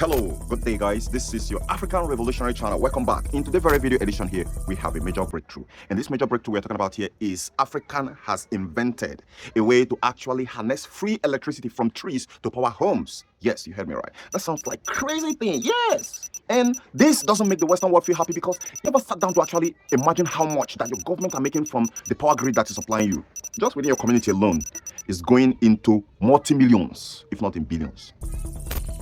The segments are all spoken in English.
Hello, good day guys. This is your African Revolutionary channel. Welcome back. In today's very video edition here, we have a major breakthrough. And this major breakthrough we're talking about here is African has invented a way to actually harness free electricity from trees to power homes. Yes, you heard me right. That sounds like crazy thing. Yes. And this doesn't make the Western world feel happy because you never sat down to actually imagine how much that your government are making from the power grid that is supplying you. Just within your community alone is going into multi-millions, if not in billions,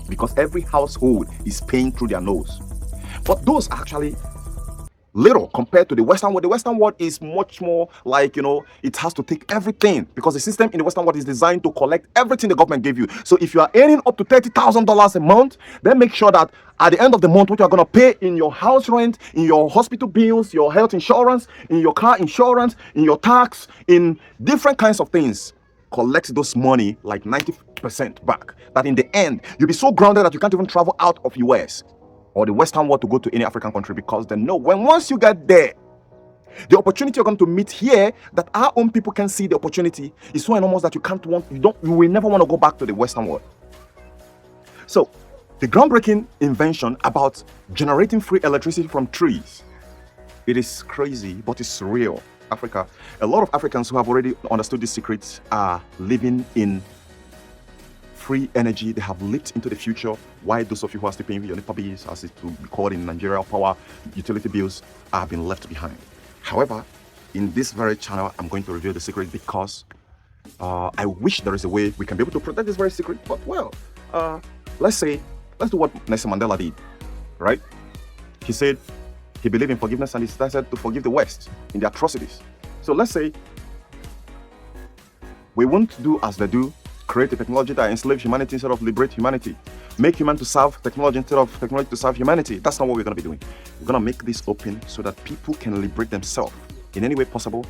because every household is paying through their nose. But those are actually little compared to the Western world. The Western world is much more like, it has to take everything because the system in the Western world is designed to collect everything the government gave you. So if you are earning up to $30,000 a month, then make sure that at the end of the month, what you are going to pay in your house rent, in your hospital bills, your health insurance, in your car insurance, in your tax, in different kinds of things, collect those money like 90% back. That in the end, you'll be so grounded that you can't even travel out of US or the Western world to go to any African country, because they know once you get there, the opportunity you're going to meet here, that our own people can see the opportunity, is so enormous that you will never want to go back to the Western world. So the groundbreaking invention about generating free electricity from trees, it is crazy, but it's real. Africa, a lot of Africans who have already understood these secrets are living in free energy. They have leaped into the future. Why those of you who are still paying your NEPA bills, as it will be called in Nigeria, power utility bills, have been left behind. However, in this very channel, I'm going to reveal the secret because I wish there is a way we can be able to protect this very secret. But let's do what Nelson Mandela did, right? He said he believed in forgiveness and he decided to forgive the West in their atrocities. So let's say we won't do as they do, create a technology that enslaves humanity instead of liberate humanity. Make human to serve technology instead of technology to serve humanity. That's not what we're going to be doing. We're going to make this open so that people can liberate themselves in any way possible.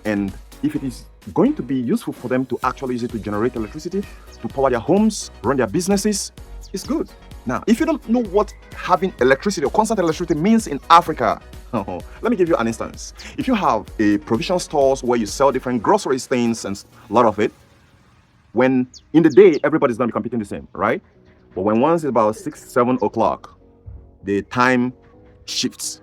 And if it is going to be useful for them to actually use it to generate electricity, to power their homes, run their businesses, it's good. Now, if you don't know what having electricity or constant electricity means in Africa, let me give you an instance. If you have a provision stores where you sell different groceries, things, and a lot of it, when in the day, everybody's going to be competing the same, right? But when once it's about 6, 7 o'clock, the time shifts.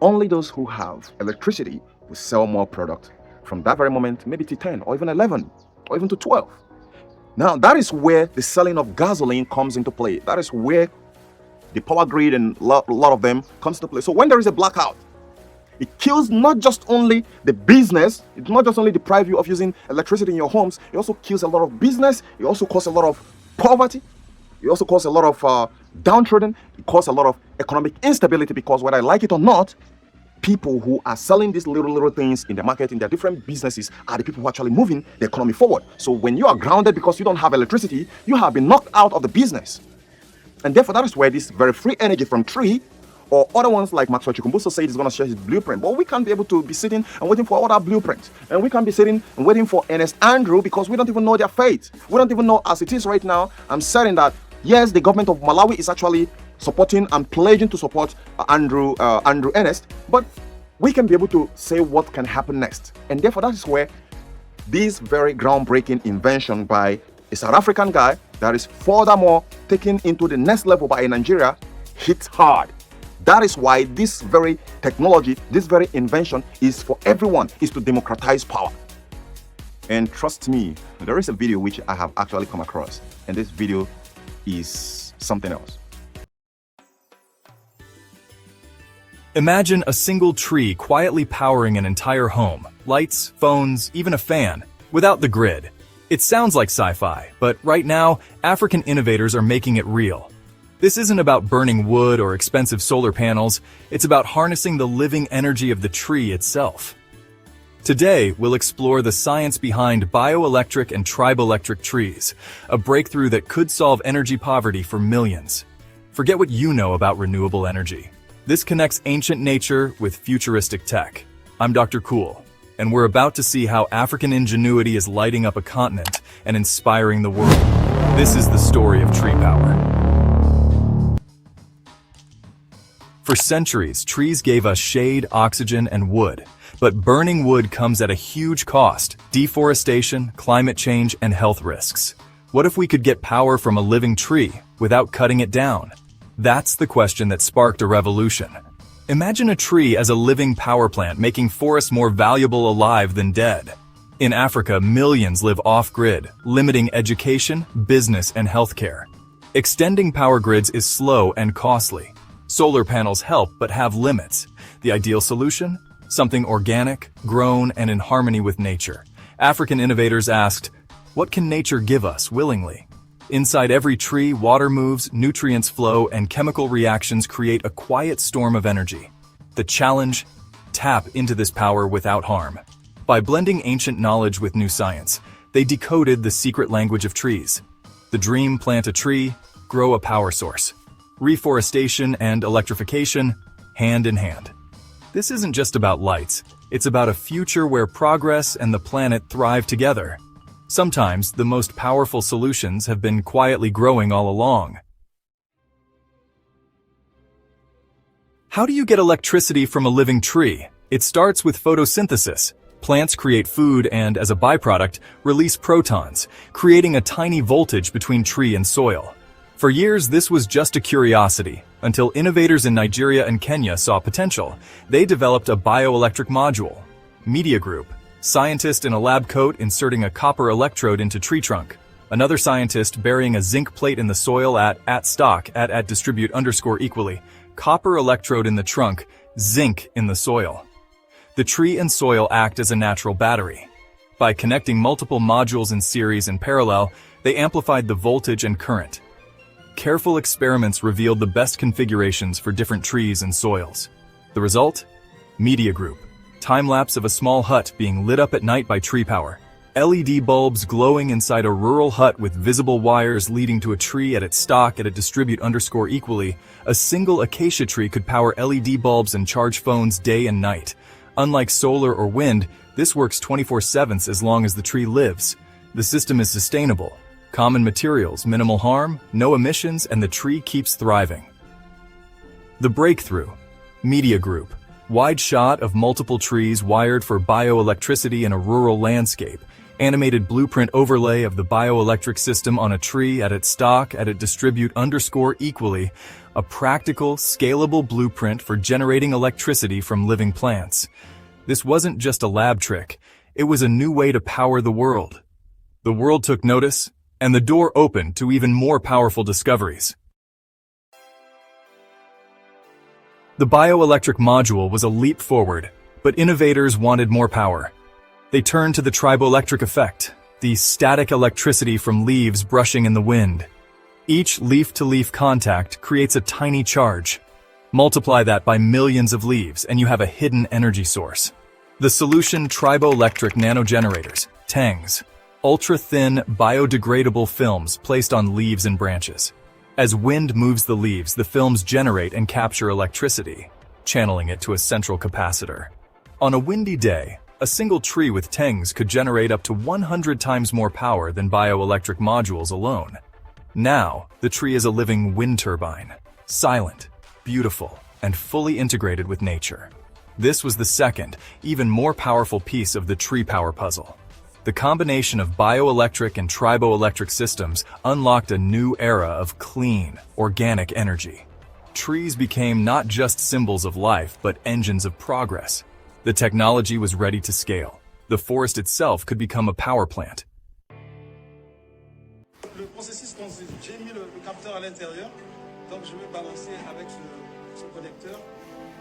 Only those who have electricity will sell more product from that very moment, maybe to 10 or even 11 or even to 12. Now, that is where the selling of gasoline comes into play. That is where the power grid and a lot of them comes into play. So when there is a blackout, it kills not just only the business, it's not just only deprive you of using electricity in your homes, it also kills a lot of business, it also causes a lot of poverty, it also causes a lot of downtrodden, it causes a lot of economic instability, because whether I like it or not, people who are selling these little things in the market, in their different businesses, are the people who are actually moving the economy forward. So when you are grounded because you don't have electricity, you have been knocked out of the business. And therefore, that is where this very free energy from tree, or other ones like Maxwell Chikumbuso said is going to share his blueprint. But we can't be able to be sitting and waiting for other blueprints. And we can't be sitting and waiting for Ernest Andrew, because we don't even know their fate. We don't even know, as it is right now, I'm saying that, yes, the government of Malawi is actually supporting and pledging to support Andrew Ernest, but we can be able to say what can happen next. And therefore, that is where this very groundbreaking invention by a South African guy that is furthermore taken into the next level by Nigeria hits hard. That is why this very technology, this very invention is for everyone, is to democratize power. And trust me, there is a video which I have actually come across, and this video is something else. Imagine a single tree quietly powering an entire home, lights, phones, even a fan, without the grid. It sounds like sci-fi, but right now, African innovators are making it real. This isn't about burning wood or expensive solar panels, it's about harnessing the living energy of the tree itself. Today, we'll explore the science behind bioelectric and triboelectric trees, a breakthrough that could solve energy poverty for millions. Forget what you know about renewable energy. This connects ancient nature with futuristic tech. I'm Dr. Cool, and we're about to see how African ingenuity is lighting up a continent and inspiring the world. This is the story of tree power. For centuries, trees gave us shade, oxygen, and wood. But burning wood comes at a huge cost: deforestation, climate change, and health risks. What if we could get power from a living tree? without cutting it down? That's the question that sparked a revolution. Imagine a tree as a living power plant, making forests more valuable alive than dead. In Africa, millions live off-grid, limiting education, business, and healthcare. Extending power grids is slow and costly. Solar panels help but have limits. The ideal solution? Something organic, grown, and in harmony with nature. African innovators asked, what can nature give us willingly? Inside every tree, water moves, nutrients flow, and chemical reactions create a quiet storm of energy. The challenge? Tap into this power without harm. By blending ancient knowledge with new science, they decoded the secret language of trees. The dream: plant a tree, grow a power source. Reforestation and electrification, hand in hand. This isn't just about lights, it's about a future where progress and the planet thrive together. Sometimes, the most powerful solutions have been quietly growing all along. How do you get electricity from a living tree? It starts with photosynthesis. Plants create food and, as a byproduct, release protons, creating a tiny voltage between tree and soil. For years, this was just a curiosity, until innovators in Nigeria and Kenya saw potential. They developed a bioelectric module. Media Group. Scientist in a lab coat inserting a copper electrode into tree trunk. Another scientist burying a zinc plate in the soil at distribute _equally. Copper electrode in the trunk, zinc in the soil. The tree and soil act as a natural battery. By connecting multiple modules in series and parallel, they amplified the voltage and current. Careful experiments revealed the best configurations for different trees and soils. The result? Media Group. Time-lapse of a small hut being lit up at night by tree power. LED bulbs glowing inside a rural hut with visible wires leading to a tree at its stock at distribute _equally. A single acacia tree could power LED bulbs and charge phones day and night. Unlike solar or wind, this works 24/7 as long as the tree lives. The system is sustainable. Common materials, minimal harm, no emissions, and the tree keeps thriving. The breakthrough. Media Group. Wide shot of multiple trees wired for bioelectricity in a rural landscape. Animated blueprint overlay of the bioelectric system on a tree at its stock at distribute _equally. A practical, scalable blueprint for generating electricity from living plants. This wasn't just a lab trick. It was a new way to power the world. The world took notice, and the door opened to even more powerful discoveries. The bioelectric module was a leap forward, but innovators wanted more power. They turned to the triboelectric effect, the static electricity from leaves brushing in the wind. Each leaf-to-leaf contact creates a tiny charge. Multiply that by millions of leaves, and you have a hidden energy source. The solution: triboelectric nanogenerators, TANGs. Ultra-thin, biodegradable films placed on leaves and branches. As wind moves the leaves, the films generate and capture electricity, channeling it to a central capacitor. On a windy day, a single tree with TANGs could generate up to 100 times more power than bioelectric modules alone. Now, the tree is a living wind turbine, silent, beautiful, and fully integrated with nature. This was the second, even more powerful piece of the tree power puzzle. The combination of bioelectric and triboelectric systems unlocked a new era of clean, organic energy. Trees became not just symbols of life, but engines of progress. The technology was ready to scale. The forest itself could become a power plant. Le processus consiste, j'ai mis le capteur à l'intérieur, donc je vais balancer avec ce connecteur.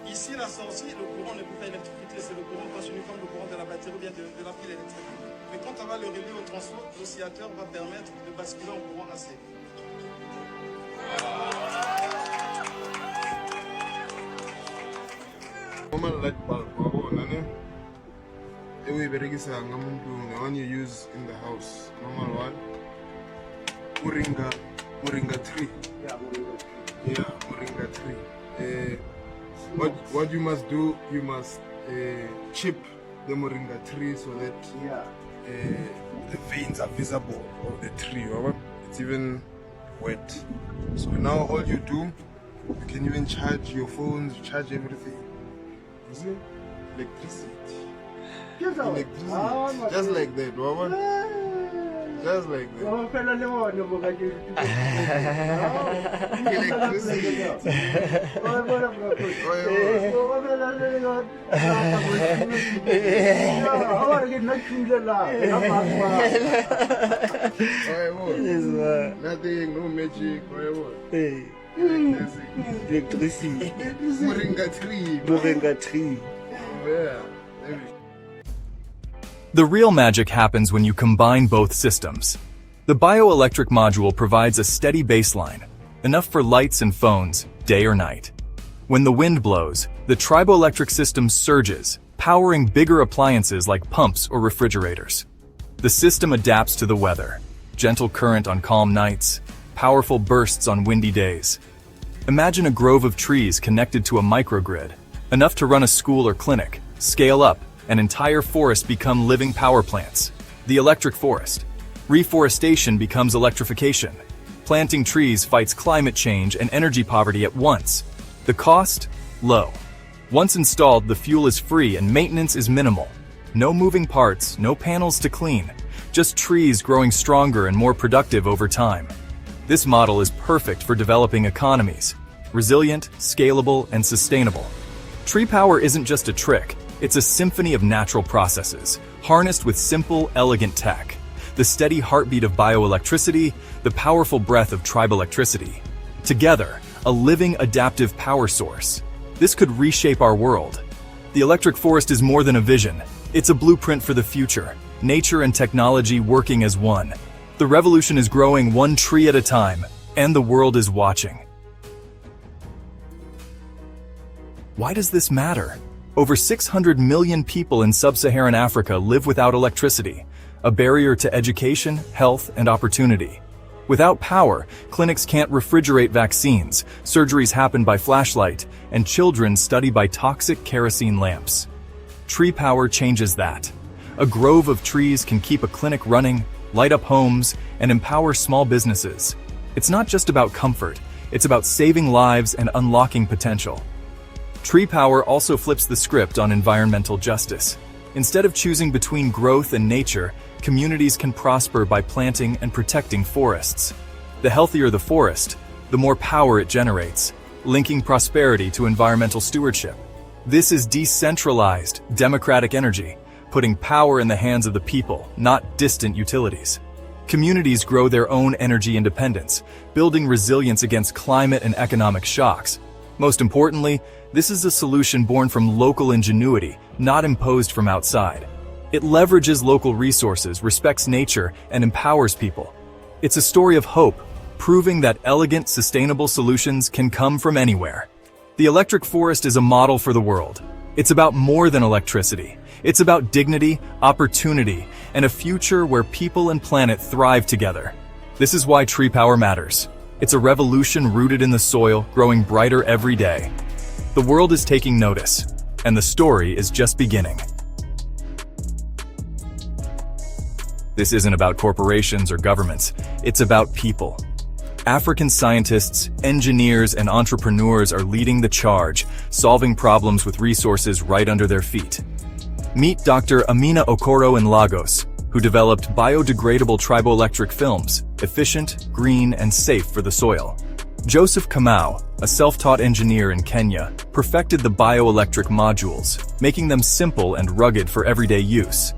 Ici, la sortie, le courant ne peut pas électrifier, c'est le courant passe uniquement le courant de la batterie ou bien de la pile électrique. Mais quand on va le relier au transfo, l'oscillateur va permettre de basculer en courant AC. Normal light bulb, the way the one you use in the house, normal one. Moringa tree. Yeah, moringa tree. What you must do, you must chip the moringa tree so that the veins are visible of the tree. It's even wet. So now all you do, you can even charge your phones, charge everything. You see? Electricity. Electricity. Just like that. Just like that. Nothing, no magic, Electricity. Moringa tree. Yeah. The real magic happens when you combine both systems. The bioelectric module provides a steady baseline, enough for lights and phones, day or night. When the wind blows, the triboelectric system surges, powering bigger appliances like pumps or refrigerators. The system adapts to the weather, gentle current on calm nights, powerful bursts on windy days. Imagine a grove of trees connected to a microgrid, enough to run a school or clinic. Scale up, an entire forest become living power plants. The electric forest. Reforestation becomes electrification. Planting trees fights climate change and energy poverty at once. The cost? Low. Once installed, the fuel is free and maintenance is minimal. No moving parts, no panels to clean. Just trees growing stronger and more productive over time. This model is perfect for developing economies. Resilient, scalable, and sustainable. Tree power isn't just a trick. It's a symphony of natural processes, harnessed with simple, elegant tech. The steady heartbeat of bioelectricity, the powerful breath of triboelectricity. Together, a living, adaptive power source. This could reshape our world. The electric forest is more than a vision. It's a blueprint for the future. Nature and technology working as one. The revolution is growing one tree at a time, and the world is watching. Why does this matter? Over 600 million people in sub-Saharan Africa live without electricity, a barrier to education, health, and opportunity. Without power, clinics can't refrigerate vaccines, surgeries happen by flashlight, and children study by toxic kerosene lamps. Tree power changes that. A grove of trees can keep a clinic running, light up homes, and empower small businesses. It's not just about comfort, it's about saving lives and unlocking potential. Tree power also flips the script on environmental justice. Instead of choosing between growth and nature, communities can prosper by planting and protecting forests. The healthier the forest, the more power it generates, linking prosperity to environmental stewardship. This is decentralized, democratic energy, putting power in the hands of the people, not distant utilities. Communities grow their own energy independence, building resilience against climate and economic shocks. Most importantly, this is a solution born from local ingenuity, not imposed from outside. It leverages local resources, respects nature, and empowers people. It's a story of hope, proving that elegant, sustainable solutions can come from anywhere. The electric forest is a model for the world. It's about more than electricity. It's about dignity, opportunity, and a future where people and planet thrive together. This is why tree power matters. It's a revolution rooted in the soil, growing brighter every day. The world is taking notice, and the story is just beginning. This isn't about corporations or governments, it's about people. African scientists, engineers, and entrepreneurs are leading the charge, solving problems with resources right under their feet. Meet Dr. Amina Okoro in Lagos, who developed biodegradable triboelectric films, efficient, green, and safe for the soil. Joseph Kamau, a self-taught engineer in Kenya, perfected the bioelectric modules, making them simple and rugged for everyday use.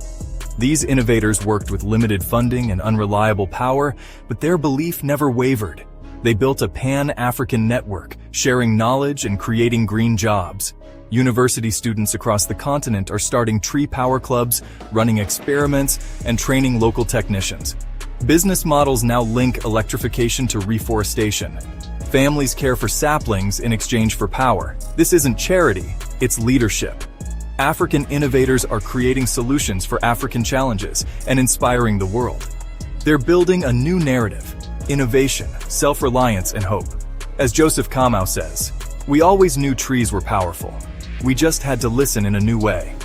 These innovators worked with limited funding and unreliable power, but their belief never wavered. They built a pan-African network, sharing knowledge and creating green jobs. University students across the continent are starting tree power clubs, running experiments, and training local technicians. Business models now link electrification to reforestation. Families care for saplings in exchange for power. This isn't charity, it's leadership. African innovators are creating solutions for African challenges and inspiring the world. They're building a new narrative: innovation, self-reliance, and hope. As Joseph Kamau says, "We always knew trees were powerful. We just had to listen in a new way."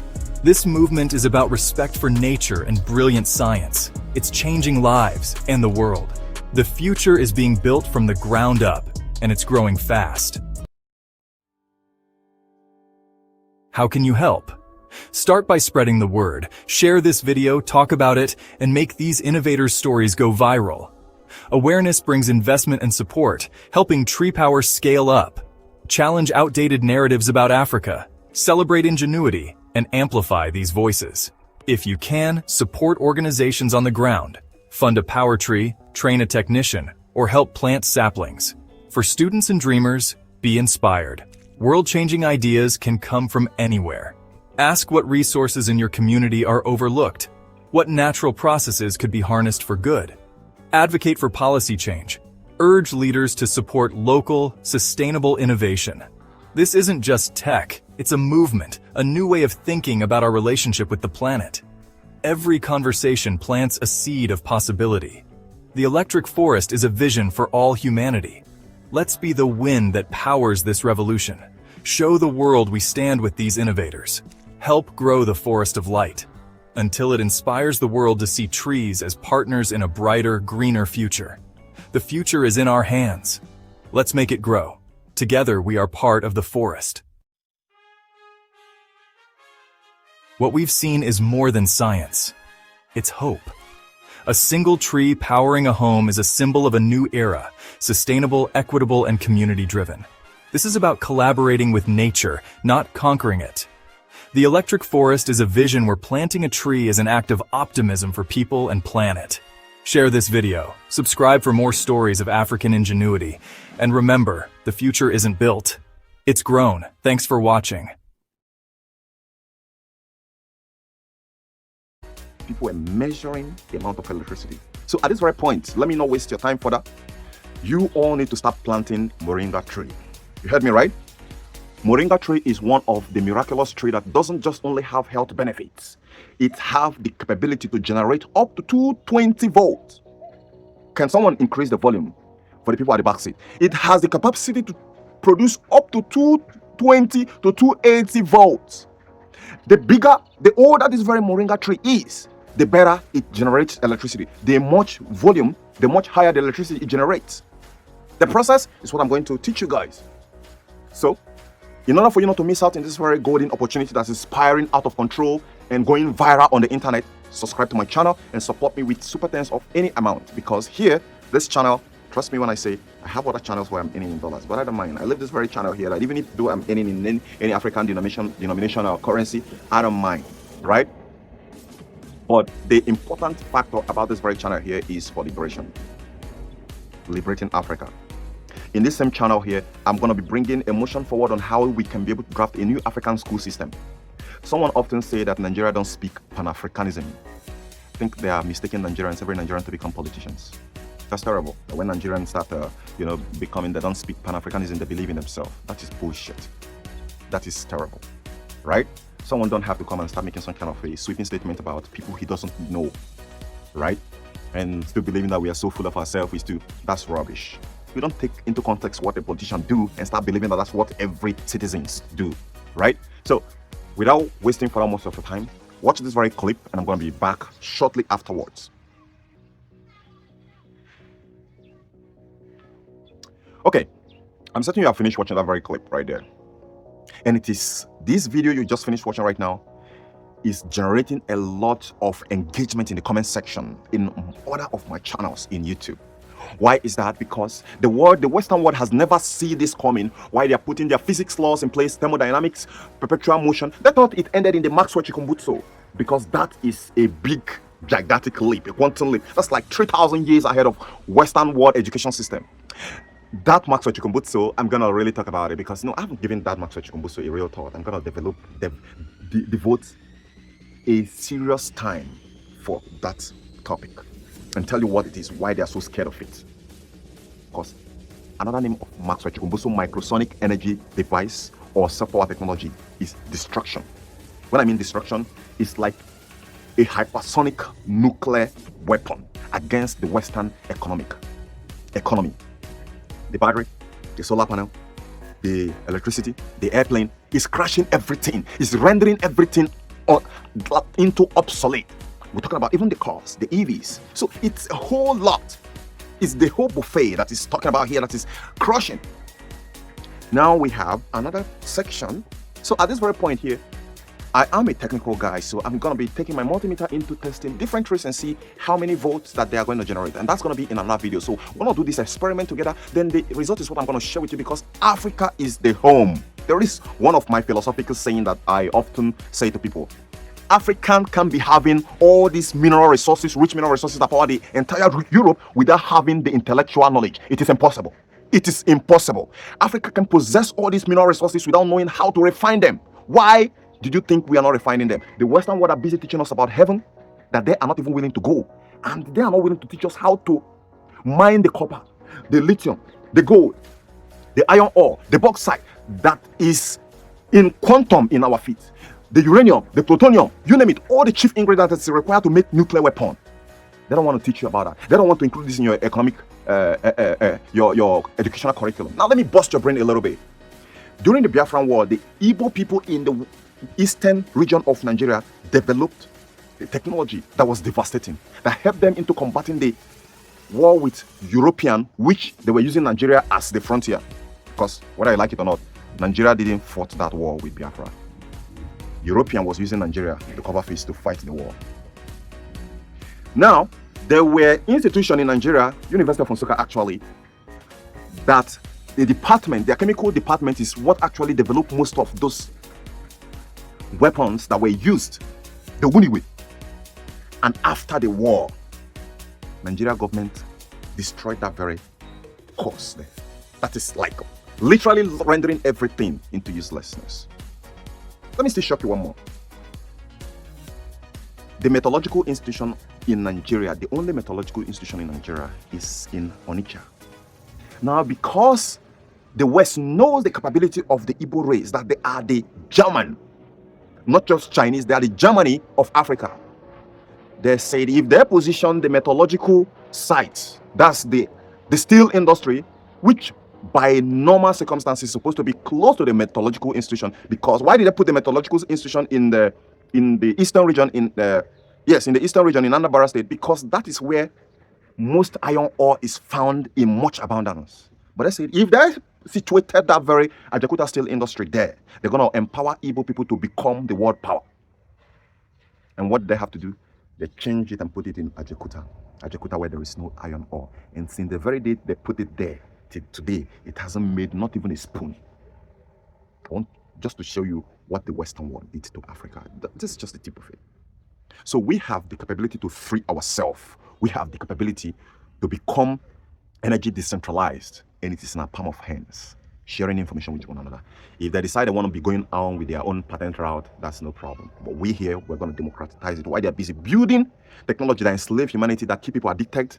This movement is about respect for nature and brilliant science. It's changing lives and the world. The future is being built from the ground up, and it's growing fast. How can you help? Start by spreading the word. Share this video, talk about it, and make these innovators' stories go viral. Awareness brings investment and support, helping tree power scale up. Challenge outdated narratives about Africa. Celebrate ingenuity and amplify these voices. If you can, support organizations on the ground. Fund a power tree, train a technician, or help plant saplings. For students and dreamers, be inspired. World-changing ideas can come from anywhere. Ask what resources in your community are overlooked. What natural processes could be harnessed for good? Advocate for policy change. Urge leaders to support local, sustainable innovation. This isn't just tech, it's a movement, a new way of thinking about our relationship with the planet. Every conversation plants a seed of possibility. The electric forest is a vision for all humanity. Let's be the wind that powers this revolution. Show the world we stand with these innovators. Help grow the forest of light, until it inspires the world to see trees as partners in a brighter, greener future. The future is in our hands. Let's make it grow. Together, we are part of the forest. What we've seen is more than science. It's hope. A single tree powering a home is a symbol of a new era, sustainable, equitable, and community-driven. This is about collaborating with nature, not conquering it. The electric forest is a vision where planting a tree is an act of optimism for people and planet. Share this video, subscribe for more stories of African ingenuity, and remember, the future isn't built. It's grown. Thanks for watching. People were measuring the amount of electricity. So at this very point, let me not waste your time further. You all need to start planting moringa tree. You heard me right? Moringa tree is one of the miraculous tree that doesn't just only have health benefits. It have the capability to generate up to 220 volts. Can someone increase the volume for the people at the back seat? It has the capacity to produce up to 220 to 280 volts. The older this very moringa tree is, the better it generates electricity. The much volume, the much higher the electricity it generates. The process is what I'm going to teach you guys. So, in order for you not to miss out in this very golden opportunity that's inspiring, out of control, and going viral on the internet, subscribe to my channel and support me with super thanks of any amount. Because here, this channel, trust me when I say, I have other channels where I'm earning in dollars, but I don't mind. I live this very channel here that even if I'm earning in any African denomination or currency, I don't mind, right? But the important factor about this very channel here is for liberation. Liberating Africa. In this same channel here, I'm going to be bringing a motion forward on how we can be able to draft a new African school system. Someone often say that Nigeria don't speak Pan-Africanism. I think they are mistaking Nigerians, every Nigerian, to become politicians. That's terrible. When Nigerians start, becoming, they don't speak Pan-Africanism, they believe in themselves. That is bullshit. That is terrible, right? Someone don't have to come and start making some kind of a sweeping statement about people he doesn't know, right? And still believing that we are so full of ourselves that's rubbish. We don't take into context what a politician do and start believing that that's what every citizens do, right? So, without wasting further much of your time, watch this very clip and I'm going to be back shortly afterwards. Okay, I'm certain you have finished watching that very clip right there. And it is this video you just finished watching right now is generating a lot of engagement in the comment section in other of my channels in YouTube. Why is that? Because the Western world has never seen this coming. Why they are putting their physics laws in place, thermodynamics, perpetual motion. They thought it ended in the Maxwell Chikumbutso, because that is a big, gigantic leap, a quantum leap. That's like 3,000 years ahead of Western world education system. That Maxwell Chikumbutso, I'm gonna really talk about it because I haven't given that Maxwell Chikumbutso a real thought. I'm gonna devote a serious time for that topic and tell you what it is, why they are so scared of it. Because another name of Maxwell Chikumbutso microsonic energy device or self-power technology is destruction. When I mean destruction, it's like a hypersonic nuclear weapon against the Western economy. The battery, the solar panel, the electricity, the airplane is crashing everything. It's rendering everything into obsolete. We're talking about even the cars, the EVs. So it's a whole lot. It's the whole buffet that is talking about here that is crushing. Now we have another section. So at this very point here, I am a technical guy, so I'm going to be taking my multimeter into testing different trees and see how many volts that they are going to generate. And that's going to be in another video. So we're going to do this experiment together. Then the result is what I'm going to share with you, because Africa is the home. There is one of my philosophical saying that I often say to people. African can be having all these mineral resources, rich mineral resources that power the entire Europe without having the intellectual knowledge. It is impossible. It is impossible. Africa can possess all these mineral resources without knowing how to refine them. Why did you think we are not refining them? The Western world are busy teaching us about heaven that they are not even willing to go. And they are not willing to teach us how to mine the copper, the lithium, the gold, the iron ore, the bauxite that is in quantum in our feet. The uranium, the plutonium, you name it, all the chief ingredients that's required to make nuclear weapon. They don't want to teach you about that. They don't want to include this in your economic, your educational curriculum. Now let me bust your brain a little bit. During the Biafran War, the Igbo people in the eastern region of Nigeria developed a technology that was devastating, that helped them into combating the war with European, which they were using Nigeria as the frontier. Because whether you like it or not, Nigeria didn't fight that war with Biafra. European was using Nigeria, the cover face, to fight the war. Now, there were institutions in Nigeria, University of Nsukka actually, that the department, their chemical department, is what actually developed most of those weapons that were used, the Wuniwe. And after the war, Nigeria government destroyed that very course there. That is like literally rendering everything into uselessness. Let me still shock you one more. The metallurgical institution in Nigeria, the only metallurgical institution in Nigeria, is in Onitsha. Now, because the West knows the capability of the Igbo race, that they are the German, not just Chinese, they are the Germany of Africa. They said if they position the metallurgical sites, that's the steel industry, which by normal circumstances is supposed to be close to the metallurgical institution, because why did they put the metallurgical institution in the eastern region, in the eastern region in Anambra State? Because that is where most iron ore is found in much abundance. But they said if they situated that very Ajakuta steel industry there, they're going to empower Igbo people to become the world power. And what they have to do? They change it and put it in Ajakuta where there is no iron ore. And since the very day they put it there, till today, it hasn't made not even a spoon. I want just to show you what the Western world did to Africa. This is just the tip of it. So we have the capability to free ourselves. We have the capability to become energy decentralized, and it is in our palm of hands, sharing information with one another. If they decide they want to be going on with their own patent route, that's no problem. But we here, we're going to democratize it. While they're busy building technology that enslave humanity, that keep people addicted,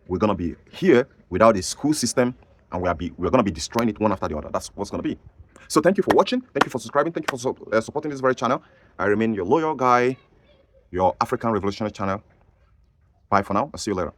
we're going to be here without a school system, and we're going to be destroying it one after the other. That's what's going to be. So thank you for watching. Thank you for subscribing. Thank you for supporting this very channel. I remain your loyal guy, your African Revolutionary channel. Bye for now. I'll see you later.